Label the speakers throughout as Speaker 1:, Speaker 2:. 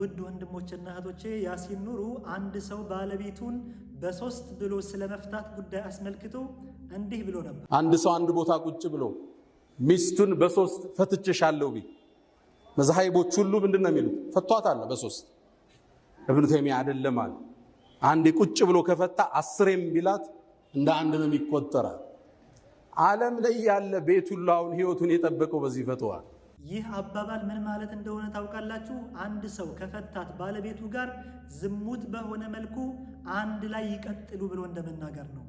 Speaker 1: ውድ ወንድሞችና እህቶቼ ያሲን ኑሩ አንድ ሰው ባለቤቱን በሶስት ብሎ ስለመፍታት ጉዳይ አስመልክቶ እንዲህ ብሎ ነበር።
Speaker 2: አንድ ሰው አንድ ቦታ ቁጭ ብሎ ሚስቱን በሶስት ፈትቼሻለሁ ቢ መዛሂቦች ሁሉ ምንድነው የሚሉት? ፈቷታል በሶስት። ኢብኑ ተይሚያ አይደለም አለ አንድ ቁጭ ብሎ ከፈታ 10ም ቢላት እንደ አንድ ነው የሚቆጠረው። ዓለም ላይ ያለ ቤቱላውን ህይወቱን የጠበቀው በዚህ ፈትዋ።
Speaker 1: ይህ አባባል ምን ማለት እንደሆነ ታውቃላችሁ? አንድ ሰው ከፈታት ባለቤቱ ጋር ዝሙት በሆነ መልኩ አንድ ላይ ይቀጥሉ ብሎ እንደመናገር ነው።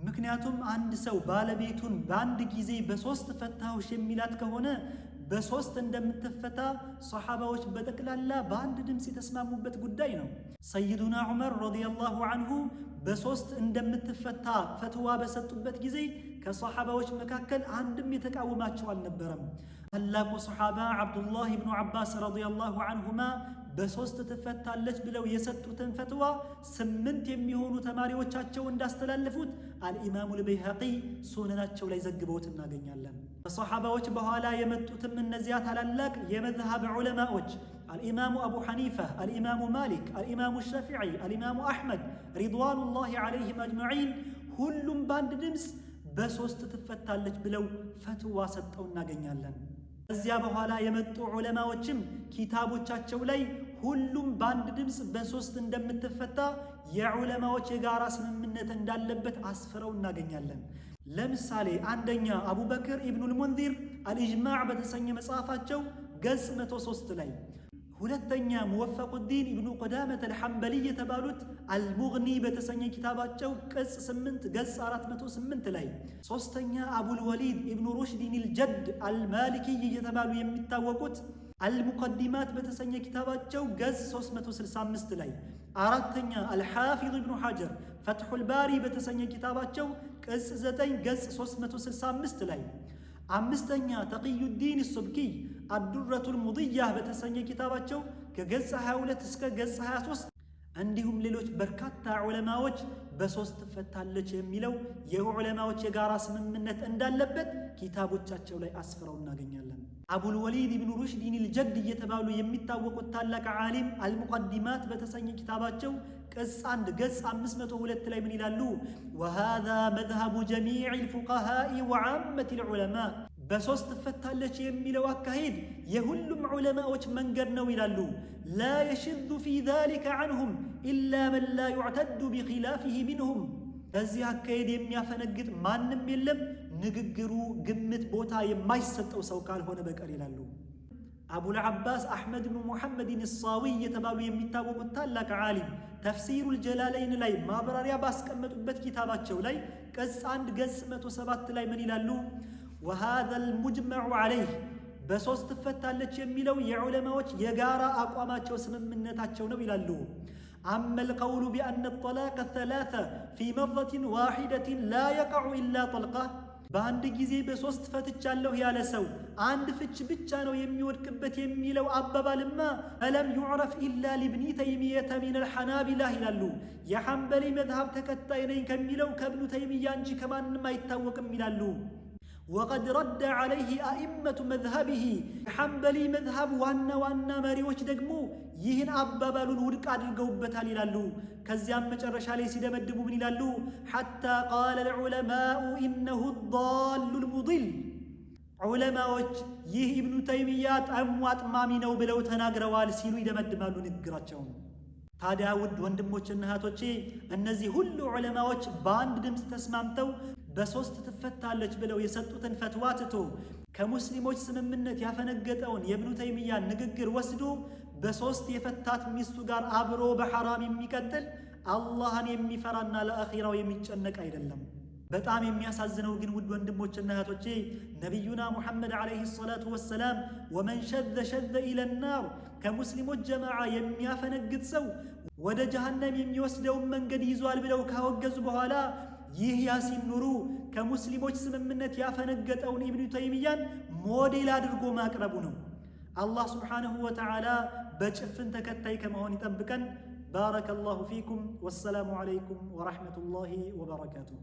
Speaker 1: ምክንያቱም አንድ ሰው ባለቤቱን በአንድ ጊዜ በሶስት ፈታሁሽ የሚላት ከሆነ በሶስት እንደምትፈታ ሷሐባዎች በጠቅላላ በአንድ ድምፅ የተስማሙበት ጉዳይ ነው። ሰይዱና ዑመር ረዲየላሁ ዐንሁ በሶስት እንደምትፈታ ፈትዋ በሰጡበት ጊዜ ከሷሐባዎች መካከል አንድም የተቃወማቸው አልነበረም። ታላቁ ሷሐባ አብዱላህ ኢብኑ አባስ ረዲየላሁ ዐንሁማ በሶስት ትፈታለች ብለው የሰጡትን ፈትዋ 8 የሚሆኑ ተማሪዎቻቸው እንዳስተላለፉት አልኢማሙል በይሀቂ ሱነናቸው ላይ ዘግበውት እናገኛለን። ከሷሐባዎች በኋላ የመጡትም እነዚያ ታላላቅ የመዝሀብ ዑለማዎች አልኢማሙ አቡ ሐኒፋ፣ አልኢማሙ ማሊክ፣ አልኢማሙ ሻፊዒ፣ አልኢማሙ አሕመድ ሪድዋኑላሂ ዐለይሂም አጅመዒን ሁሉም በአንድ ድምፅ በሶስት ትፈታለች ብለው ፈትዋ ሰጠው እናገኛለን። ከዚያ በኋላ የመጡ ዑለማዎችም ኪታቦቻቸው ላይ ሁሉም በአንድ ድምፅ በሶስት እንደምትፈታ የዑለማዎች የጋራ ስምምነት እንዳለበት አስፍረው እናገኛለን። ለምሳሌ አንደኛ አቡበክር ኢብኑል ሙንዚር አልኢጅማዕ በተሰኘ መጽሐፋቸው ገጽ 103 ላይ፣ ሁለተኛ ሙወፈቁዲን ኢብኑ ቁዳመት አልሐንበሊ የተባሉት አልሙግኒ በተሰኘ ኪታባቸው ቅጽ 8 ገጽ 408 ላይ፣ ሶስተኛ አቡል ወሊድ ኢብኑ ሩሽዲን አልጀድ አልማሊኪ የተባሉ የሚታወቁት አልሙቀዲማት በተሰኘ ኪታባቸው ገጽ 365 ላይ፣ አራተኛ አልሓፊዝ ኢብኑ ሐጀር ፈትሑል ባሪ በተሰኘ ኪታባቸው ቅጽ 9 ገጽ 365 ላይ፣ አምስተኛ ተቂዩዲን ሱብኪይ አዱረቱል ሙድያ በተሰኘ ኪታባቸው ከገጽ 22 እስከ ገጽ 23 እንዲሁም ሌሎች በርካታ ዑለማዎች በሶስት ትፈታለች የሚለው የዑለማዎች የጋራ ስምምነት እንዳለበት ኪታቦቻቸው ላይ አስፍረው እናገኛለን። አቡል ወሊድ ኢብኑ ሩሽዲን አልጀድ እየተባሉ የሚታወቁት ታላቅ ዓሊም አልሙቀዲማት በተሰኘ ኪታባቸው ቅጽ 1 ገጽ 502 ላይ ምን ይላሉ? ወሃዛ መዝሀቡ ጀሚዕ ፉቀሃኢ ወዓመት ዑለማ፣ በሶስት ትፈታለች የሚለው አካሄድ የሁሉም ዑለማዎች መንገድ ነው ይላሉ። ላ የሽዙ ፊ ዛሊከ ዐንሁም ኢላ መን ላ ዩዕተዱ ቢኺላፊሂ ሚንሁም፣ በዚህ አካሄድ የሚያፈነግጥ ማንም የለም ንግግሩ ግምት ቦታ የማይሰጠው ሰው ካልሆነ በቀር ይላሉ። አቡል ዓባስ አሕመድ ብኑ ሙሐመድን ሳዊ የተባሉ የሚታወቁት ታላቅ ዓሊም ተፍሲሩል ጀላለይን ላይ ማብራሪያ ባስቀመጡበት ኪታባቸው ላይ ቅጽ 1 ገጽ 107 ላይ ምን ይላሉ? ወሃዘል ሙጅመዑ ዐለይህ፣ በሶስት ትፈታለች የሚለው የዑለማዎች የጋራ አቋማቸው ስምምነታቸው ነው ይላሉ። አመል ቀውሉ ቢአነ ጠላቀ ሰላሰ ፊ መረትን ዋሒደትን ላ የቀዑ ኢላ ጠልቃ፣ በአንድ ጊዜ በሶስት ፈትቻለሁ ያለ ሰው አንድ ፍች ብቻ ነው የሚወድቅበት የሚለው አባባልማ ፈለም ዩዕረፍ ኢላ ሊብኒ ተይሚየተ ሚነል ሐናቢላ ይላሉ። የሐንበሊ መዝሀብ ተከታይ ነኝ ከሚለው ከብኑ ተይሚያ እንጂ ከማንም አይታወቅም ይላሉ። ወቀድ ረደ ዐለይህ አኢመቱ መዝሀቢሂ፣ የሐንበሊ መዝሀብ ዋና ዋና መሪዎች ደግሞ ይህን አባባሉን ውድቅ አድርገውበታል ይላሉ። ከዚያም መጨረሻ ላይ ሲደመድሙ ምን ይላሉ? ሐታ ቃለ ልዑለማኡ ኢነሁ ዳሉል ሙዲል፣ ዑለማዎች ይህ ኢብኑ ተይሚያ ጠሟጥማሚ ነው ብለው ተናግረዋል ሲሉ ይደመድማሉ ንግግራቸውን። ታዲያ ውድ ወንድሞችና እህቶቼ እነዚህ ሁሉ ዑለማዎች በአንድ ድምፅ ተስማምተው በሶስት ትፈታለች ብለው የሰጡትን ፈትዋ ትቶ ከሙስሊሞች ስምምነት ያፈነገጠውን የኢብኑ ተይሚያ ንግግር ወስዶ በሶስት የፈታት ሚስቱ ጋር አብሮ በሐራም የሚቀጥል አላህን የሚፈራና ለአኺራው የሚጨነቅ አይደለም። በጣም የሚያሳዝነው ግን ውድ ወንድሞችና እህቶቼ ነቢዩና ሙሐመድ ዓለይሂ ሰላቱ ወሰላም ወመን ሸዘ ሸዘ ኢለናር፣ ከሙስሊሞች ጀማዓ የሚያፈነግጥ ሰው ወደ ጀሃነም የሚወስደውን መንገድ ይዟል ብለው ካወገዙ በኋላ ይህ ያሲን ኑሩ ከሙስሊሞች ስምምነት ያፈነገጠውን ኢብኑ ተይሚያን ሞዴል አድርጎ ማቅረቡ ነው። አላህ ስብሓንሁ ወተዓላ በጭፍን ተከታይ ከመሆን ይጠብቀን። ባረከላሁ ፊኩም። ወሰላሙ ዓለይኩም ወረሕመቱላሂ ወበረካቱሁ።